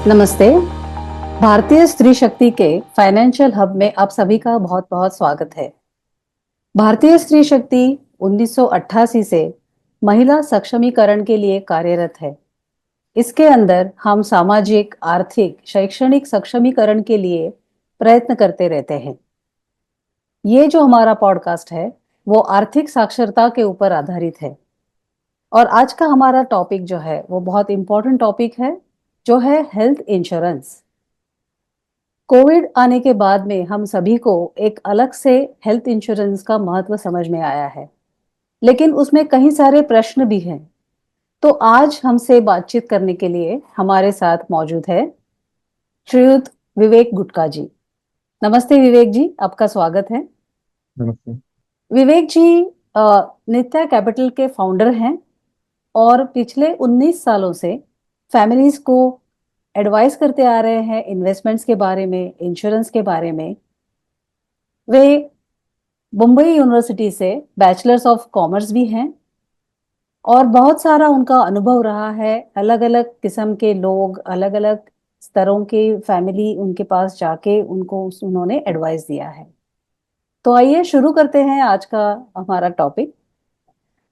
नमस्ते। भारतीय स्त्री शक्ति के फाइनेंशियल हब में आप सभी का बहुत बहुत स्वागत है। भारतीय स्त्री शक्ति 1988 से महिला सक्षमीकरण के लिए कार्यरत है। इसके अंदर हम सामाजिक, आर्थिक, शैक्षणिक सक्षमीकरण के लिए प्रयत्न करते रहते हैं। ये जो हमारा पॉडकास्ट है वो आर्थिक साक्षरता के ऊपर आधारित है। और आज का हमारा टॉपिक जो है वो बहुत इंपॉर्टेंट टॉपिक है, जो है हेल्थ इंश्योरेंस। कोविड आने के बाद में हम सभी को एक अलग से हेल्थ इंश्योरेंस का महत्व समझ में आया है, लेकिन उसमें कई सारे प्रश्न भी हैं। तो आज हमसे बातचीत करने के लिए हमारे साथ मौजूद है श्रीयुत विवेक गुटका जी। नमस्ते विवेक जी, आपका स्वागत है। नमस्ते। विवेक जी नित्या कैपिटल के फाउंडर हैं और पिछले 19 सालों से फैमिलीज को एडवाइस करते आ रहे हैं इन्वेस्टमेंट्स के बारे में, इंश्योरेंस के बारे में। वे मुंबई यूनिवर्सिटी से बैचलर्स ऑफ कॉमर्स भी हैं और बहुत सारा उनका अनुभव रहा है। अलग अलग किस्म के लोग, अलग अलग स्तरों के फैमिली उनके पास जाके उनको उन्होंने एडवाइस दिया है। तो आइए शुरू करते हैं आज का हमारा टॉपिक।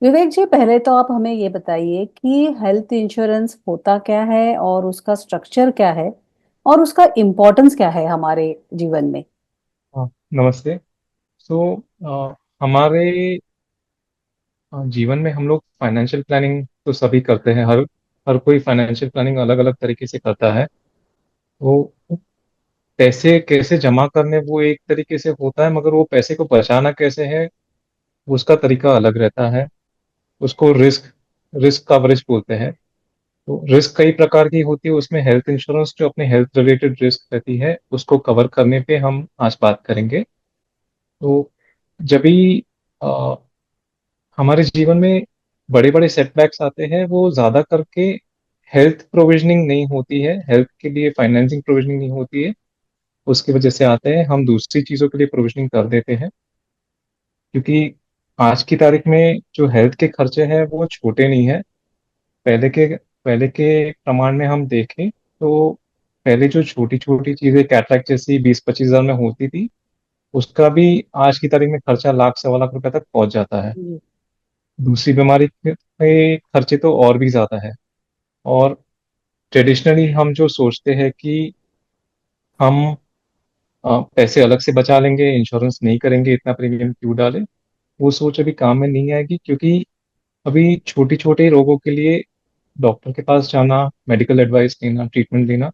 विवेक जी, पहले तो आप हमें ये बताइए कि हेल्थ इंश्योरेंस होता क्या है और उसका स्ट्रक्चर क्या है और उसका इम्पोर्टेंस क्या है हमारे जीवन में। हाँ, नमस्ते। सो हमारे जीवन में हम लोग फाइनेंशियल प्लानिंग तो सभी करते हैं। हर हर कोई फाइनेंशियल प्लानिंग अलग अलग तरीके से करता है। वो पैसे कैसे जमा करने वो एक तरीके से होता है, मगर वो पैसे को बचाना कैसे है उसका तरीका अलग रहता है। उसको रिस्क रिस्क कवरेज बोलते हैं। तो रिस्क कई प्रकार की होती है, उसमें हेल्थ इंश्योरेंस जो अपने हेल्थ रिलेटेड रिस्क रहती है उसको कवर करने पे हम आज बात करेंगे। तो जब भी हमारे जीवन में बड़े बड़े सेटबैक्स आते हैं, वो ज्यादा करके हेल्थ प्रोविजनिंग नहीं होती है, हेल्थ के लिए फाइनेंसिंग प्रोविजनिंग नहीं होती है। उसकी वजह से आते हैं, हम दूसरी चीजों के लिए प्रोविजनिंग कर देते हैं। क्योंकि आज की तारीख में जो हेल्थ के खर्चे हैं वो छोटे नहीं है। पहले के प्रमाण में हम देखें तो पहले जो छोटी छोटी चीजें कैटरेक्ट जैसी 20-25 हजार में होती थी, उसका भी आज की तारीख में खर्चा लाख 1.25 लाख रुपए तक पहुंच जाता है। जी। दूसरी बीमारी के खर्चे तो और भी ज्यादा है। और ट्रेडिशनली हम जो सोचते हैं कि हम पैसे अलग से बचा लेंगे, इंश्योरेंस नहीं करेंगे, इतना प्रीमियम क्यों डालें, वो सोच अभी काम में नहीं आएगी। क्योंकि अभी छोटे छोटे रोगों के लिए डॉक्टर के पास जाना, मेडिकल एडवाइस लेना, ट्रीटमेंट लेना,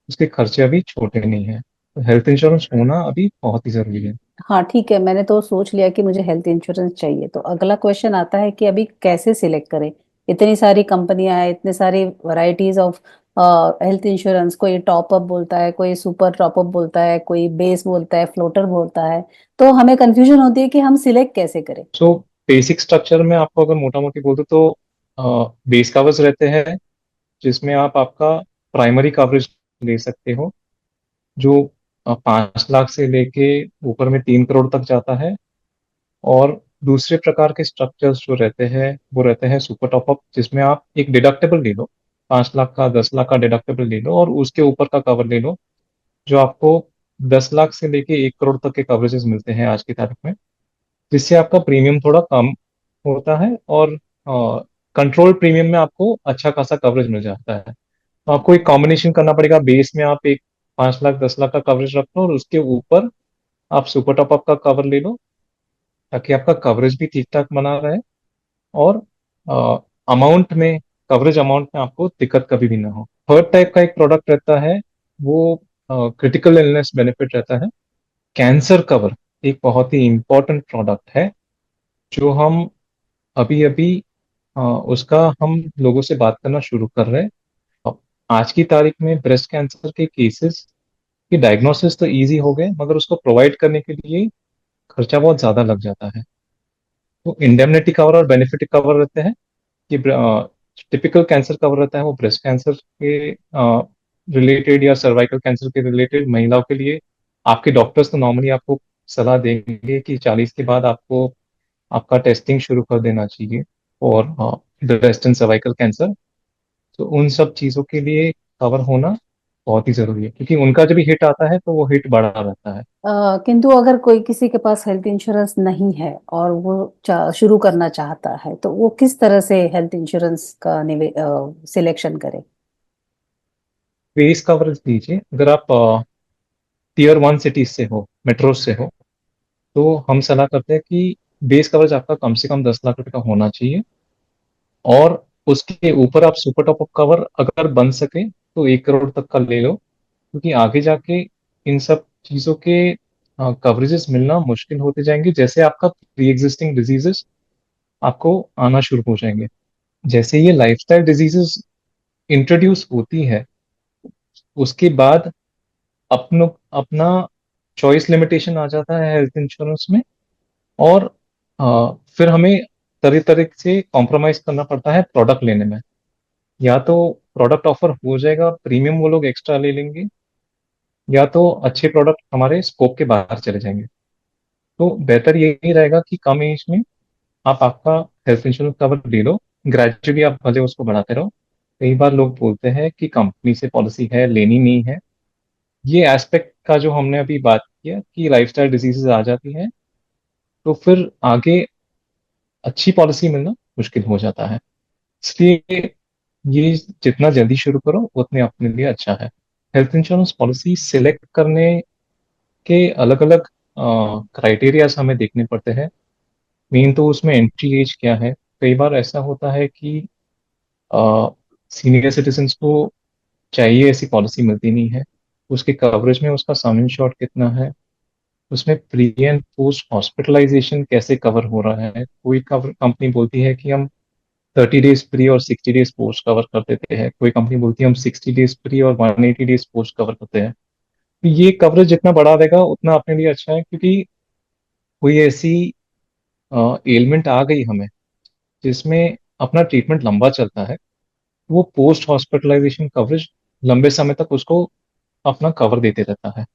उसके खर्चे अभी छोटे नहीं हैं। तो हेल्थ इंश्योरेंस होना अभी बहुत ही जरूरी है। हाँ ठीक है, मैंने तो सोच लिया कि मुझे हेल्थ इंश्योरेंस चाहिए। तो अगला क्वेश्चन आता है कि अभी कैसे सिलेक्ट करें। इतनी सारी कंपनियां हैं, इतने सारी वैरायटीज ऑफ हेल्थ इंश्योरेंस। कोई टॉप अप बोलता है, कोई सुपर टॉप अप बोलता है, कोई बेस बोलता है, फ्लोटर बोलता है। तो हमें कंफ्यूजन होती है कि हम सिलेक्ट कैसे करें। सो बेसिक स्ट्रक्चर में आपको अगर मोटा मोटी बोल दो तो बेस कवर्स रहते हैं, जिसमें आप आपका प्राइमरी कवरेज ले सकते हो, जो 5 लाख से लेके ऊपर में 3 करोड़ तक जाता है। और दूसरे प्रकार के स्ट्रक्चर्स जो रहते हैं वो रहते हैं सुपर टॉपअप, जिसमें आप एक डिडक्टेबल ले लो, 5 लाख का, 10 लाख का डिडक्टेबल ले लो और उसके ऊपर का कवर ले लो, जो आपको 10 लाख से लेके 1 करोड़ तक के कवरेजेस मिलते हैं आज की तारीख में। जिससे आपका प्रीमियम थोड़ा कम होता है और कंट्रोल प्रीमियम में आपको अच्छा खासा कवरेज मिल जाता है। तो आपको एक कॉम्बिनेशन करना पड़ेगा, बेस में आप एक 5 लाख 10 लाख का कवरेज रख लो और उसके ऊपर आप सुपर टॉपअप का कवर ले लो, ताकि आपका कवरेज भी ठीक ठाक बना रहे और अमाउंट में, कवरेज अमाउंट में आपको दिक्कत कभी भी ना हो। थर्ड टाइप का एक प्रोडक्ट रहता है, वो क्रिटिकल इलनेस बेनिफिट रहता है, कैंसर कवर। एक बहुत ही इंपॉर्टेंट प्रोडक्ट है जो हम अभी अभी उसका हम लोगों से बात करना शुरू कर रहे हैं। आज की तारीख में ब्रेस्ट कैंसर के केसेस की डायग्नोसिस तो इजी हो गए, मगर उसको प्रोवाइड करने के लिए खर्चा बहुत ज्यादा लग जाता है। तो इंडेमनिटी कवर और बेनिफिट कवर रहते हैं। कि टिपिकल कैंसर कवर रहता है वो ब्रेस्ट कैंसर के रिलेटेड या सर्वाइकल कैंसर के रिलेटेड महिलाओं के लिए। आपके डॉक्टर्स तो नॉर्मली आपको सलाह देंगे कि 40 के बाद आपको आपका टेस्टिंग शुरू कर देना चाहिए और ब्रेस्ट एंड सर्वाइकल कैंसर। तो उन सब चीज़ों के लिए कवर होना बहुत ही जरूरी है, क्योंकि उनका जब भी हिट आता है तो वो हिट बढ़ा रहता है। किंतु अगर कोई किसी के पास हेल्थ इंश्योरेंस नहीं है और वो शुरू करना चाहता है तो वो किस तरह से हेल्थ इंश्योरेंस का सिलेक्शन करे? बेस कवरेज लीजिए। अगर आप टीयर 1 सिटीज से हो, मेट्रो से हो, तो हम सलाह करते हैं कि बेस कवरेज आपका कम से कम 10 लाख रुपए का होना चाहिए। और उसके ऊपर आप सुपर टॉप अप कवर अगर बन सके तो 1 करोड़ तक का ले लो, क्योंकि आगे जाके इन सब चीजों के कवरेजेस मिलना मुश्किल होते जाएंगे, जैसे आपका प्री एग्जिस्टिंग डिजीजेस आपको आना शुरू हो जाएंगे। जैसे ये लाइफस्टाइल डिजीजेस इंट्रोड्यूस होती है, उसके बाद अपनो अपना चॉइस लिमिटेशन आ जाता है हेल्थ इंश्योरेंस में। और फिर हमें तरह तरह से कॉम्प्रोमाइज करना पड़ता है प्रोडक्ट लेने में। या तो प्रोडक्ट ऑफर हो जाएगा, प्रीमियम वो लोग एक्स्ट्रा ले लेंगे, या तो अच्छे प्रोडक्ट हमारे स्कोप के बाहर चले जाएंगे। तो बेहतर यही रहेगा कि कम एज में आप आपका हेल्थ इंश्योरेंस कवर ले लो। ग्रेजुअली आप भले उसको बढ़ाते रहो। कई बार लोग बोलते हैं कि कंपनी से पॉलिसी है, लेनी नहीं है। ये एस्पेक्ट का जो हमने अभी बात किया कि लाइफस्टाइल डिजीजेज आ जाती है, तो फिर आगे अच्छी पॉलिसी मिलना मुश्किल हो जाता है। इसलिए ये जितना जल्दी शुरू करो उतने अपने लिए अच्छा है। हेल्थ इंश्योरेंस पॉलिसी सिलेक्ट करने के अलग अलग क्राइटेरियाज हमें देखने पड़ते हैं। मेन तो उसमें एंट्री एज क्या है। कई बार ऐसा होता है कि सीनियर सिटीजन्स को चाहिए ऐसी पॉलिसी मिलती नहीं है। उसके कवरेज में उसका सम इंश्योर्ड कितना है, उसमें प्री एंड पोस्ट हॉस्पिटलाइजेशन कैसे कवर हो रहा है। कोई कवर कंपनी बोलती है कि हम 30 डेज प्री और 60 डेज पोस्ट कवर कर देते हैं, कोई कंपनी बोलती है हम 60 डेज प्री और 180 डेज पोस्ट कवर करते हैं। तो ये कवरेज जितना बढ़ा देगा उतना अपने लिए अच्छा है, क्योंकि कोई ऐसी एलिमेंट आ गई हमें जिसमें अपना ट्रीटमेंट लंबा चलता है, वो पोस्ट हॉस्पिटलाइजेशन कवरेज लंबे समय तक उसको अपना कवर देते रहता है।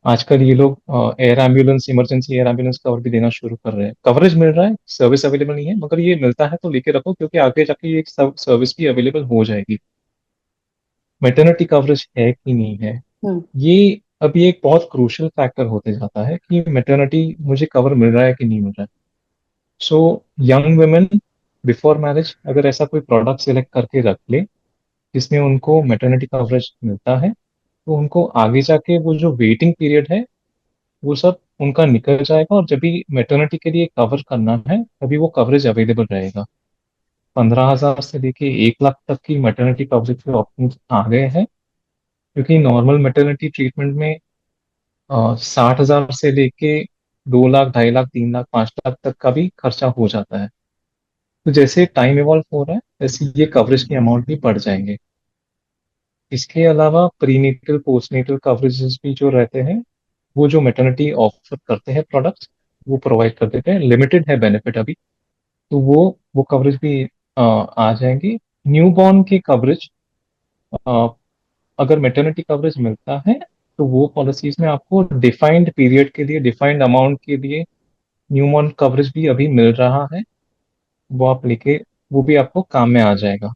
आजकल ये लोग air ambulance, emergency air ambulance cover भी देना शुरू कर रहे हैं। कवरेज मिल रहा है, सर्विस अवेलेबल नहीं है, मगर ये मिलता है तो लेके रखो, क्योंकि आगे जाके ये सर्विस भी अवेलेबल हो जाएगी। मेटर्निटी कवरेज है कि नहीं है, हम्म। ये अभी एक बहुत क्रूशियल फैक्टर होते जाता है कि मेटर्निटी मुझे कवर मिल रहा है कि नहीं मिल रहा है। So young women before marriage अगर ऐसा कोई प्रोडक्ट सिलेक्ट करके रख ले जिसमें उनको मेटर्निटी कवरेज मिलता है, तो उनको आगे जाके वो जो वेटिंग पीरियड है वो सब उनका निकल जाएगा, और जब भी मेटर्निटी के लिए कवर करना है तभी वो कवरेज अवेलेबल रहेगा। 15,000 से लेके 1 लाख तक की मेटर्निटी कवरेज के ऑप्शन आ गए हैं, क्योंकि नॉर्मल मेटर्निटी ट्रीटमेंट में 60,000 से लेके 2 लाख, 2.5 लाख, 3 लाख, 5 लाख तक का भी खर्चा हो जाता है। तो जैसे टाइम इवॉल्व हो रहा है वैसे ये कवरेज के अमाउंट भी बढ़ जाएंगे। इसके अलावा प्रीनेटल पोस्टनेटल कवरेजेस भी जो रहते हैं, वो जो मेटर्निटी ऑफर करते हैं प्रोडक्ट्स, वो प्रोवाइड कर देते हैं। लिमिटेड है बेनिफिट अभी, तो वो कवरेज भी आ जाएंगी। न्यू बॉर्न की कवरेज, अगर मेटर्निटी कवरेज मिलता है तो वो पॉलिसीज में आपको डिफाइंड पीरियड के लिए, डिफाइंड अमाउंट के लिए न्यू बॉर्न कवरेज भी अभी मिल रहा है। वो आप लेके, वो भी आपको काम में आ जाएगा।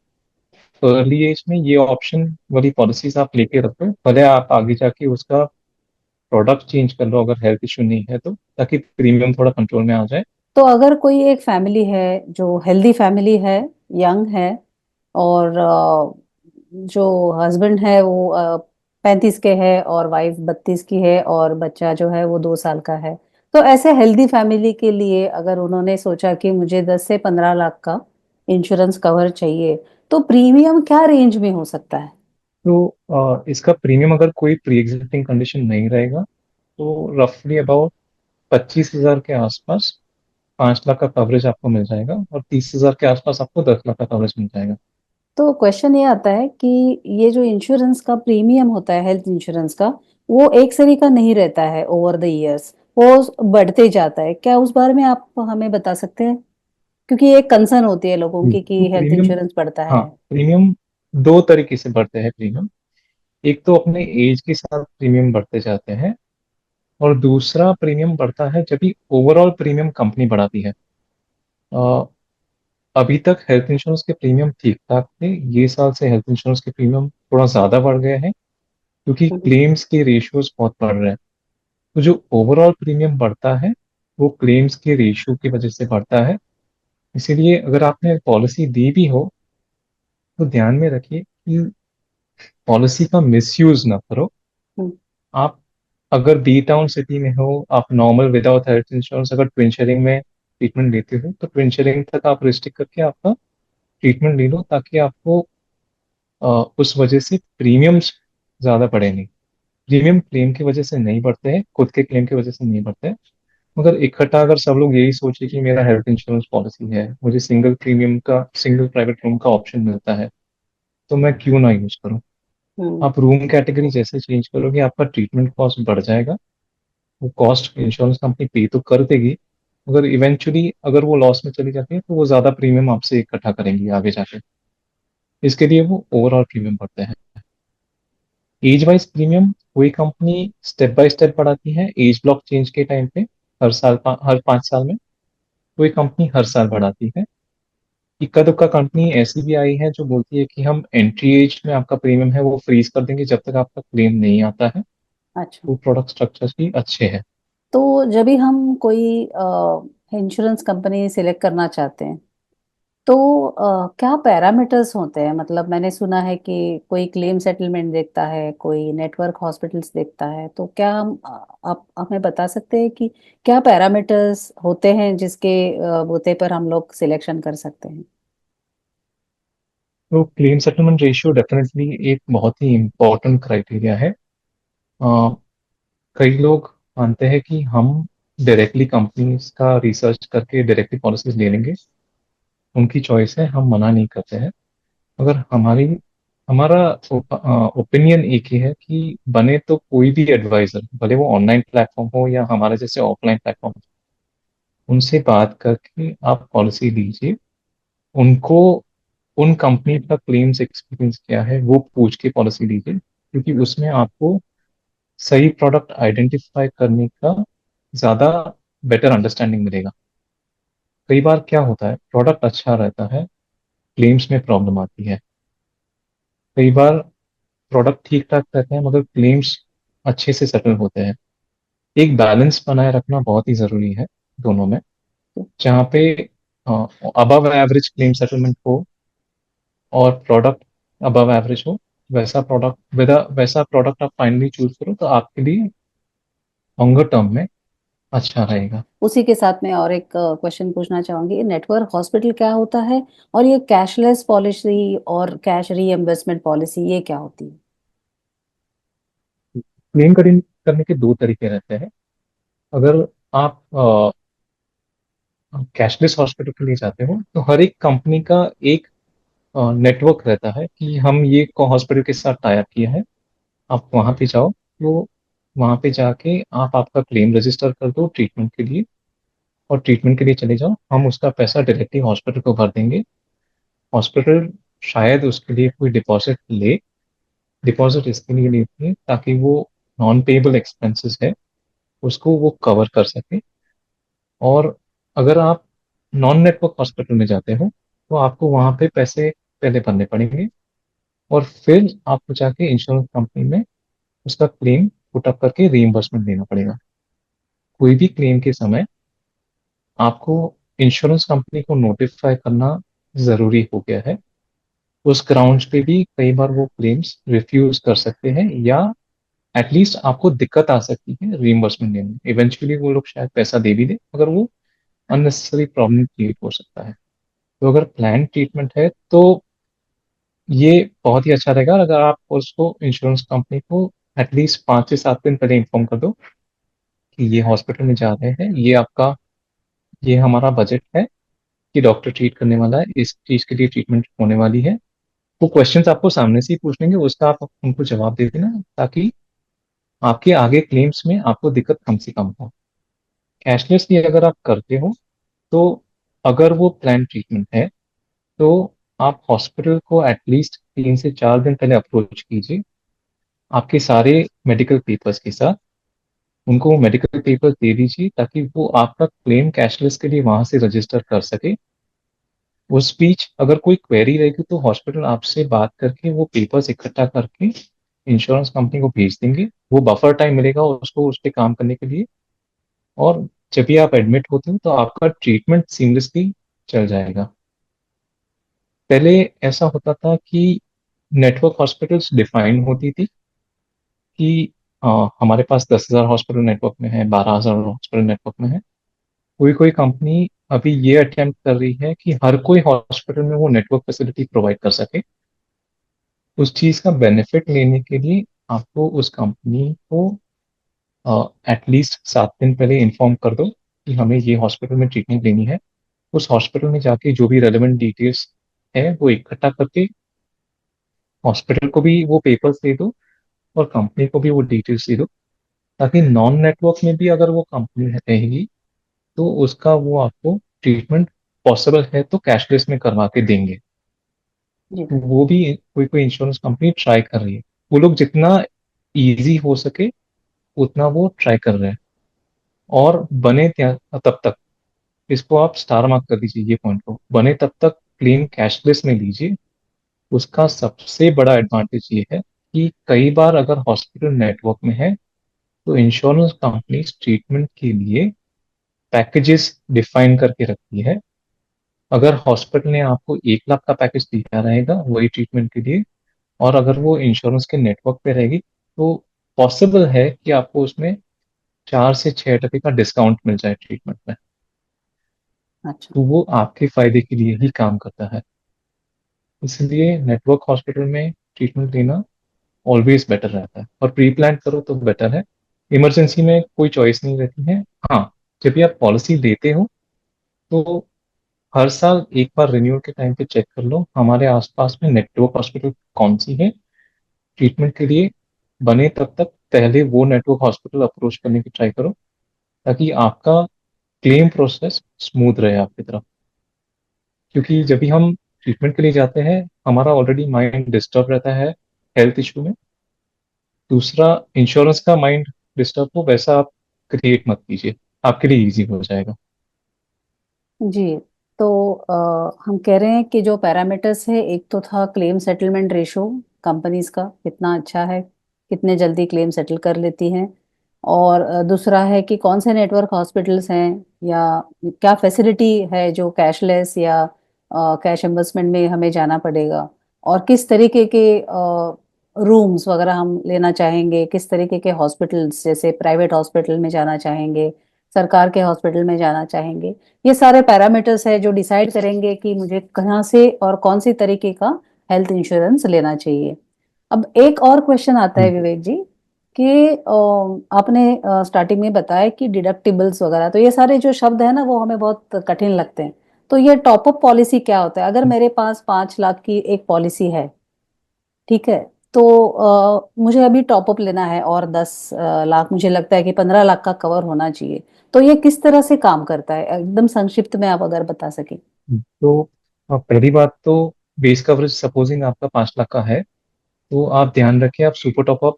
तो अर्ली एज में ये ऑप्शन वाली पॉलिसीज आप लेके रखो, भले आप आगे जाके उसका प्रोडक्ट चेंज कर लो अगर हेल्थ इशू नहीं है तो, ताकि प्रीमियम थोड़ा कंट्रोल में आ जाए। तो अगर कोई एक फैमिली है जो हेल्दी फैमिली है, यंग है, और जो हस्बैंड है वो 35 के है और वाइफ 32 की है और बच्चा जो है वो 2 साल का है, तो ऐसे हेल्दी फैमिली के लिए अगर उन्होंने सोचा कि मुझे 10 से 15 लाख का इंश्योरेंस कवर चाहिए, तो प्रीमियम क्या रेंज में हो सकता है? तो इसका प्रीमियम अगर कोई प्री एग्जिस्टिंग कंडीशन नहीं रहेगा तो रफली अबाउट 25,000 के आसपास 5 लाख का कवरेज आपको मिल जाएगा, और 30,000 के आसपास आपको 10 लाख का कवरेज मिल जाएगा। तो क्वेश्चन ये आता है कि ये जो इंश्योरेंस का प्रीमियम होता है हेल्थ इंश्योरेंस का, वो एक सरी का नहीं रहता है ओवर द इयर्स, वो बढ़ते जाता है। क्या उस बारे में आप हमें बता सकते हैं? क्योंकि ये एक कंसर्न होती है लोगों की तो कि हेल्थ प्रीमियम, इंश्योरेंस बढ़ता हाँ, है। प्रीमियम दो तरीके से बढ़ते हैं प्रीमियम। एक तो अपने एज के साथ प्रीमियम बढ़ते जाते हैं, और दूसरा प्रीमियम बढ़ता है जब भी ओवरऑल प्रीमियम कंपनी बढ़ाती है। अ, अभी तक हेल्थ इंश्योरेंस के प्रीमियम ठीक ठाक थे, ये साल से हेल्थ इंश्योरेंस के प्रीमियम थोड़ा ज्यादा बढ़ गए हैं। क्योंकि हम्म, क्लेम्स के रेशियोज बहुत बढ़ रहे हैं। तो जो ओवरऑल प्रीमियम बढ़ता है वो क्लेम्स के रेशियो की वजह से बढ़ता है। इसीलिए अगर आपने पॉलिसी दी भी हो तो ध्यान में रखिए कि पॉलिसी का मिसयूज ना करो। हम्म, आप अगर बी टाउन सिटी में हो, आप नॉर्मल विदाउट हेल्थ इंश्योरेंस अगर ट्विन शेयरिंग में ट्रीटमेंट लेते हो तो ट्विन शेयरिंग तक आप रिस्ट्रिक्ट करके आपका ट्रीटमेंट ले लो, ताकि आपको अ, उस वजह से प्रीमियम्स ज़्यादा बढ़े नहीं। प्रीमियम क्लेम की वजह से नहीं बढ़ते हैं, खुद के क्लेम की वजह से नहीं बढ़ते हैं। मगर इकट्ठा अगर सब लोग यही सोचे कि मेरा हेल्थ इंश्योरेंस पॉलिसी है, मुझे सिंगल प्राइवेट रूम का ऑप्शन मिलता है, तो मैं क्यों ना यूज करूं। हम्म, आप रूम कैटेगरी जैसे चेंज करोगे आपका ट्रीटमेंट कॉस्ट बढ़ जाएगा। वो कॉस्ट इंश्योरेंस कंपनी पे तो कर देगी, मगर इवेंचुअली अगर वो लॉस में चली जाती है तो वो ज्यादा प्रीमियम आपसे इकट्ठा करेंगी आगे जाके। इसके लिए वो ओवरऑल प्रीमियम भरते हैं। एज वाइज प्रीमियम कोई कंपनी स्टेप बाय स्टेप बढ़ाती है एज ब्लॉक चेंज के टाइम पे, हर 5 साल में। कोई कंपनी हर साल बढ़ाती है। इक्का दुक्का कंपनी ऐसी भी आई है जो बोलती है कि हम एंट्री एज में आपका प्रीमियम है वो फ्रीज कर देंगे जब तक आपका क्लेम नहीं आता है। अच्छा। वो प्रोडक्ट स्ट्रक्चर्स भी अच्छे हैं। तो जब भी हम कोई इंश्योरेंस कंपनी सिलेक्ट करना चाहते हैं, तो क्या पैरामीटर्स होते हैं? मतलब मैंने सुना है कि कोई क्लेम सेटलमेंट देखता है, कोई नेटवर्क हॉस्पिटल्स देखता है। तो क्या हम आप हमें बता सकते हैं कि क्या पैरामीटर्स होते हैं जिसके बुते पर हम लोग सिलेक्शन कर सकते हैं? तो क्लेम सेटलमेंट रेशियो डेफिनेटली एक बहुत ही इम्पोर्टेंट क्राइटेरिया है। अ, कई लोग मानते हैं कि हम डायरेक्टली कंपनीज का रिसर्च करके डायरेक्टली पॉलिसीज ले लेंगे, उनकी चॉइस है, हम मना नहीं करते हैं। अगर हमारा ओपिनियन एक ही है कि बने तो कोई भी एडवाइजर, भले वो ऑनलाइन प्लेटफॉर्म हो या हमारे जैसे ऑफलाइन प्लेटफॉर्म, उनसे बात करके आप पॉलिसी लीजिए। उनको उन कंपनी का क्लेम्स एक्सपीरियंस क्या है वो पूछ के पॉलिसी लीजिए, क्योंकि उसमें आपको सही प्रोडक्ट आइडेंटिफाई करने का ज़्यादा बेटर अंडरस्टैंडिंग मिलेगा। कई बार क्या होता है, प्रोडक्ट अच्छा रहता है, क्लेम्स में प्रॉब्लम आती है। कई बार प्रोडक्ट ठीक ठाक रहते हैं मगर क्लेम्स अच्छे से सेटल होते हैं। एक बैलेंस बनाए रखना बहुत ही ज़रूरी है दोनों में, जहाँ पे अबव एवरेज क्लेम सेटलमेंट हो और प्रोडक्ट अबव एवरेज हो। वैसा प्रोडक्ट आप फाइनली चूज करो तो आपके लिए लॉन्गर टर्म में अच्छा रहेगा। उसी के साथ में और एक क्वेश्चन पूछना चाहूंगी, नेटवर्क हॉस्पिटल क्या होता है? और ये कैशलेस पॉलिसी और कैश रीएम्बर्समेंट पॉलिसी ये क्या होती है? करने के दो तरीके रहते हैं। अगर आप कैशलेस हॉस्पिटल के लिए जाते हो तो हर एक कंपनी का एक नेटवर्क रहता है कि हम ये हॉस्पिटल के साथ टाई अप किया है। आप वहां पे जाओ, तो वहां पे जाके आप आपका क्लेम रजिस्टर कर दो ट्रीटमेंट के लिए, और ट्रीटमेंट के लिए चले जाओ, हम उसका पैसा डायरेक्टली हॉस्पिटल को भर देंगे। हॉस्पिटल शायद उसके लिए कोई डिपॉजिट ले। डिपॉजिट इसके लिए लेती है ताकि वो नॉन पेएबल एक्सपेंसेस है उसको वो कवर कर सके। और अगर आप नॉन नेटवर्क हॉस्पिटल में जाते हो तो आपको वहां पे पैसे पहले भरने पड़ेंगे, और फिर आपको जाके इंश्योरेंस कंपनी में उसका क्लेम पुटअप करके रीइंबर्समेंट देना पड़ेगा। कोई भी क्लेम के समय आपको इंश्योरेंस कंपनी को नोटिफाई करना जरूरी हो गया है। उस ग्राउंड्स पे भी कई बार वो क्लेम्स रिफ्यूज कर सकते हैं, या एटलीस्ट आपको दिक्कत आ सकती है रीइंबर्समेंट देने में। इवेंचुअली वो लोग शायद पैसा दे भी दे मगर वो अननेसेसरी प्रॉब्लम क्रिएट हो सकता है। तो अगर प्लान ट्रीटमेंट है तो ये बहुत ही अच्छा रहेगा। अगर आप उसको इंश्योरेंस कंपनी को एटलीस्ट 5 से 7 दिन पहले इन्फॉर्म कर दो कि ये हॉस्पिटल में जा रहे हैं, ये हमारा बजट है कि डॉक्टर ट्रीट करने वाला है, इस चीज के लिए ट्रीटमेंट होने वाली है। वो क्वेश्चंस आपको सामने से ही पूछ लेंगे, उसका आप उनको जवाब दे देना, ताकि आपके आगे क्लेम्स में आपको दिक्कत कम से कम हो। कैशलेस भी अगर आप करते हो तो अगर वो प्लान ट्रीटमेंट है तो आप हॉस्पिटल को एटलीस्ट 3 से 4 दिन पहले अप्रोच कीजिए आपके सारे मेडिकल पेपर्स के साथ। उनको वो मेडिकल पेपर्स दे दीजिए ताकि वो आपका क्लेम कैशलेस के लिए वहां से रजिस्टर कर सके। उस बीच अगर कोई क्वेरी रहेगी तो हॉस्पिटल आपसे बात करके वो पेपर्स इकट्ठा करके इंश्योरेंस कंपनी को भेज देंगे, वो बफर टाइम मिलेगा उसको उस पर काम करने के लिए। और जब भी आप एडमिट होते हो तो आपका ट्रीटमेंट सीमलेसली चल जाएगा। पहले ऐसा होता था कि नेटवर्क हॉस्पिटल्स डिफाइन होती थी कि हमारे पास 10,000 हॉस्पिटल नेटवर्क में है, 12,000 हॉस्पिटल नेटवर्क में है। कोई कोई कंपनी अभी ये अटेम्प्ट कर रही है कि हर कोई हॉस्पिटल में वो नेटवर्क फैसिलिटी प्रोवाइड कर सके। उस चीज का बेनिफिट लेने के लिए आपको उस कंपनी को एटलीस्ट 7 दिन पहले इन्फॉर्म कर दो कि हमें ये हॉस्पिटल में ट्रीटमेंट लेनी है। उस हॉस्पिटल में जाके जो भी रेलेवेंट डिटेल्स है वो इकट्ठा करके हॉस्पिटल को भी वो पेपर्स दे दो और कंपनी को भी वो डिटेल्स दे दो, ताकि नॉन नेटवर्क में भी अगर वो कंपनी रहेगी तो उसका वो आपको ट्रीटमेंट पॉसिबल है तो कैशलेस में करवा के देंगे। जी। तो वो भी कोई कोई इंश्योरेंस कंपनी ट्राई कर रही है। वो लोग जितना इजी हो सके उतना वो ट्राई कर रहे हैं। और बने तब तक, इसको आप स्टार मार्क कर दीजिए ये पॉइंट को, बने तब तक क्लेम कैशलेस में लीजिए। उसका सबसे बड़ा एडवांटेज ये है कि कई बार अगर हॉस्पिटल नेटवर्क में है तो इंश्योरेंस कंपनी ट्रीटमेंट के लिए पैकेजेस डिफाइन करके रखती है। अगर हॉस्पिटल ने आपको 1 लाख का पैकेज दिया रहेगा वही ट्रीटमेंट के लिए, और अगर वो इंश्योरेंस के नेटवर्क पे रहेगी तो पॉसिबल है कि आपको उसमें 4 से 6% का डिस्काउंट मिल जाए ट्रीटमेंट में। अच्छा। तो वो आपके फायदे के लिए ही काम करता है। इसलिए नेटवर्क हॉस्पिटल में ट्रीटमेंट लेना ऑलवेज बेटर रहता है, और प्री प्लान करो तो बेटर है। इमरजेंसी में कोई चॉइस नहीं रहती है। हाँ, जब भी आप पॉलिसी लेते हो तो हर साल एक बार रिन्यूअल के टाइम पे चेक कर लो हमारे आसपास में नेटवर्क हॉस्पिटल कौन सी है ट्रीटमेंट के लिए। बने तब तक पहले वो नेटवर्क हॉस्पिटल अप्रोच करने की ट्राई करो, ताकि आपका क्लेम प्रोसेस स्मूथ रहे आपकी तरफ। क्योंकि जब भी हम ट्रीटमेंट के लिए जाते हैं हमारा ऑलरेडी माइंड डिस्टर्ब रहता है हेल्थ इशू में। दूसरा, इंश्योरेंस का माइंड डिस्टर्ब हो वैसा आप क्रिएट मत कीजिए, आपके लिए इजी हो जाएगा। जी। तो हम कह रहे हैं कि जो पैरामीटर्स है, एक तो था क्लेम सेटलमेंट रेशो, कंपनीज का कितना अच्छा है, कितने जल्दी क्लेम सेटल कर लेती हैं। और दूसरा है कि कौन से नेटवर्क हॉस्पिटल्स हैं, या क्या फैसिलिटी है जो कैशलेस या कैश एम्बर्समेंट में हमें जाना पड़ेगा, और किस तरीके के रूम्स वगैरह हम लेना चाहेंगे, किस तरीके के हॉस्पिटल्स, जैसे प्राइवेट हॉस्पिटल में जाना चाहेंगे, सरकार के हॉस्पिटल में जाना चाहेंगे। ये सारे पैरामीटर्स है जो डिसाइड करेंगे कि मुझे कहाँ से और कौन सी तरीके का हेल्थ इंश्योरेंस लेना चाहिए। अब एक और क्वेश्चन आता है हम्म, विवेक जी, कि आपने स्टार्टिंग में बताया कि डिडक्टिबल्स वगैरह, तो ये सारे जो शब्द है ना वो हमें बहुत कठिन लगते हैं। तो ये टॉपअप पॉलिसी क्या होता है? अगर मेरे पास 5 लाख की एक पॉलिसी है, ठीक है, तो मुझे अभी टॉपअप लेना है और 10 लाख, मुझे लगता है कि 15 लाख का कवर होना चाहिए। तो ये किस तरह से काम करता है, एकदम संक्षिप्त में आप अगर बता सके। तो पहली बात तो बेस कवरेज सपोजिंग आपका 5 लाख का है तो आप ध्यान रखें आप सुपर टॉपअप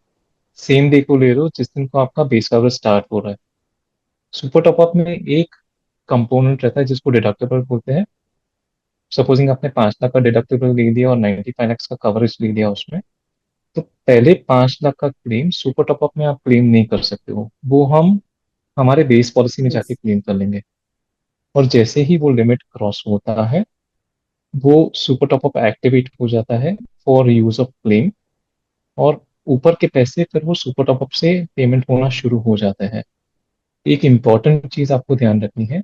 सेम डे को ले रहे हो जिस दिन को आपका बेस कवरेज स्टार्ट हो रहा है। सुपर टॉपअप में एक कंपोनेंट रहता है जिसको डिडक्टिबल बोलते हैं। सपोजिंग आपने 5 लाख का डिडक्टिबल ले लिया और 95 लैक्स का कवरेज ले लिया उसमें, तो पहले 5 लाख का क्लेम सुपर टॉपअप में आप क्लेम नहीं कर सकते हो, वो हम हमारे बेस पॉलिसी में जाके Yes. क्लेम कर लेंगे। और जैसे ही वो लिमिट क्रॉस होता है वो सुपर टॉपअप एक्टिवेट हो जाता है फॉर यूज ऑफ क्लेम, और ऊपर के पैसे फिर वो सुपर टॉपअप से पेमेंट होना शुरू हो जाता है। एक इम्पॉर्टेंट चीज आपको ध्यान रखनी है,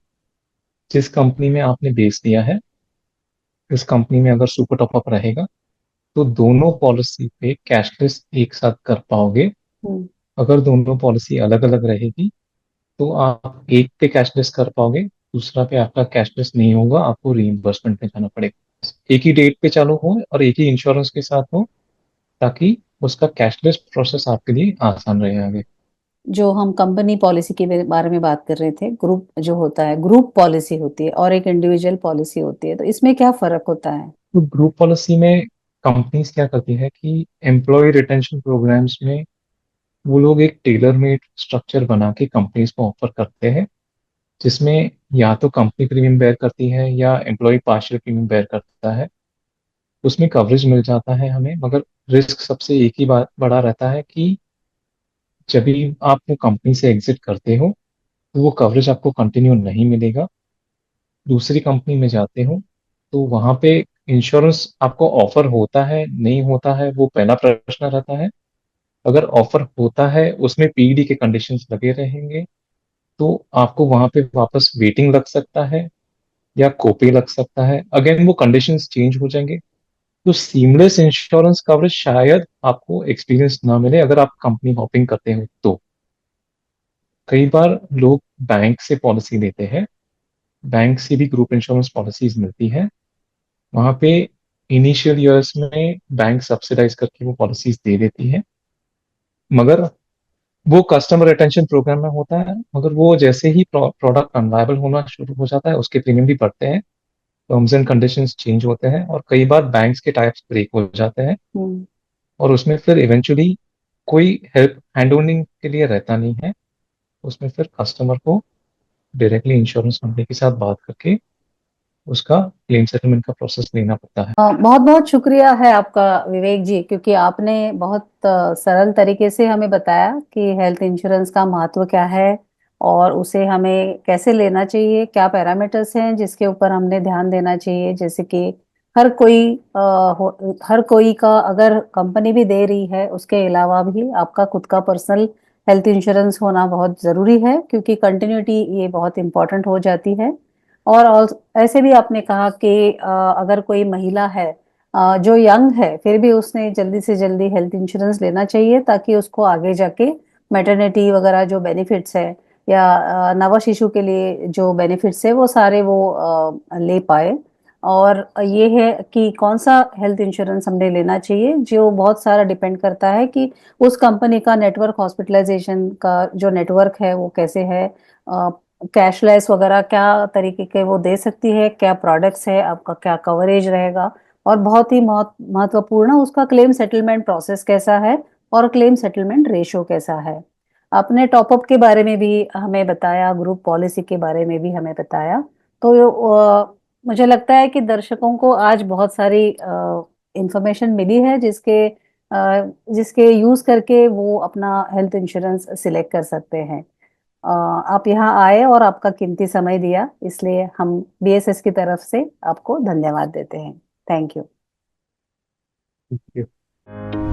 जिस कंपनी में आपने बेच दिया है उस कंपनी में अगर सुपर टॉपअप रहेगा तो दोनों पॉलिसी पे कैशलेस एक साथ कर पाओगे। हम्म। अगर दोनों पॉलिसी अलग अलग रहेगी तो आप एक पे कैशलेस कर पाओगे, दूसरा पे आपका कैशलेस नहीं होगा, आपको रीइंबर्समेंट में जाना पड़ेगा। एक ही डेट पे चालू हो और एक ही इंश्योरेंस के साथ हो, ताकि उसका कैशलेस प्रोसेस आपके लिए आसान रहे आगे। जो हम कंपनी पॉलिसी के बारे में बात कर रहे थे, ग्रुप जो होता है, ग्रुप पॉलिसी होती है और एक इंडिविजुअल पॉलिसी होती है, तो इसमें क्या फर्क होता है? तो ग्रुप पॉलिसी में कंपनीज क्या करती है कि एम्प्लॉय रिटेंशन प्रोग्राम्स में वो लोग एक टेलर मेड स्ट्रक्चर बना के कंपनीज को ऑफर करते हैं, जिसमें या तो कंपनी प्रीमियम बेयर करती है या एम्प्लॉय पार्शियल प्रीमियम बेयर करता है। उसमें कवरेज मिल जाता है हमें, मगर रिस्क सबसे एक ही बात बड़ा रहता है कि जब भी आप वो कंपनी से एग्जिट करते हो तो वो कवरेज आपको कंटिन्यू नहीं मिलेगा। दूसरी कंपनी में जाते हो तो वहां पे इंश्योरेंस आपको ऑफर होता है नहीं होता है वो पहला प्रश्न रहता है। अगर ऑफर होता है उसमें पीडी के कंडीशंस लगे रहेंगे तो आपको वहां पे वापस वेटिंग लग सकता है या कोपे लग सकता है, अगेन वो कंडीशंस चेंज हो जाएंगे। तो सीमलेस इंश्योरेंस कवरेज शायद आपको एक्सपीरियंस ना मिले अगर आप कंपनी हॉपिंग करते हो तो। कई बार लोग बैंक से पॉलिसी लेते हैं, बैंक से भी ग्रुप इंश्योरेंस पॉलिसीज मिलती है। वहां पे इनिशियल ईयर्स में बैंक सब्सिडाइज करके वो पॉलिसीज दे देती है, मगर वो कस्टमर रिटेंशन प्रोग्राम में होता है। मगर वो जैसे ही प्रोडक्ट अनवायबल होना शुरू हो जाता है उसके प्रीमियम भी बढ़ते हैं, टर्म्स एंड कंडीशंस चेंज होते हैं और कई बार बैंक्स के टाइप्स ब्रेक हो जाते हैं। हम्म। और उसमें फिर इवेंचुअली कोई हेल्प हैंड होल्डिंग के लिए रहता नहीं है। उसमें फिर कस्टमर को डायरेक्टली इंश्योरेंस कंपनी के साथ बात करके उसका क्लेम सेटलमेंट का प्रोसेस लेना पड़ता है। बहुत बहुत शुक्रिया है आपका विवेक जी, क्योंकि आपने बहुत सरल तरीके से हमें बताया कि हेल्थ इंश्योरेंस का महत्व क्या है और उसे हमें कैसे लेना चाहिए, क्या पैरामीटर्स हैं जिसके ऊपर हमने ध्यान देना चाहिए। जैसे कि हर कोई हर कोई का अगर कंपनी भी दे रही है उसके अलावा भी आपका खुद का पर्सनल हेल्थ इंश्योरेंस होना बहुत ज़रूरी है, क्योंकि कंटिन्यूटी ये बहुत इंपॉर्टेंट हो जाती है। और ऐसे भी आपने कहा कि अगर कोई महिला है जो यंग है, फिर भी उसने जल्दी से जल्दी हेल्थ इंश्योरेंस लेना चाहिए ताकि उसको आगे जाके मैटरनिटी वगैरह जो बेनिफिट्स है या नव शिशु के लिए जो बेनिफिट्स है वो सारे वो ले पाए। और ये है कि कौन सा हेल्थ इंश्योरेंस हमने लेना चाहिए, जो बहुत सारा डिपेंड करता है कि उस कंपनी का नेटवर्क, हॉस्पिटलाइजेशन का जो नेटवर्क है वो कैसे है, कैशलेस वगैरह क्या तरीके के वो दे सकती है, क्या प्रोडक्ट्स है, आपका क्या कवरेज रहेगा, और बहुत ही महत्वपूर्ण उसका क्लेम सेटलमेंट प्रोसेस कैसा है और क्लेम सेटलमेंट रेशो कैसा है। आपने टॉपअप के बारे में भी हमें बताया, ग्रुप पॉलिसी के बारे में भी हमें बताया। तो मुझे लगता है कि दर्शकों को आज बहुत सारी इंफॉर्मेशन मिली है जिसके यूज करके वो अपना हेल्थ इंश्योरेंस सिलेक्ट कर सकते हैं। आप यहाँ आए और आपका कीमती समय दिया, इसलिए हम बीएसएस की तरफ से आपको धन्यवाद देते हैं। Thank you. Thank you.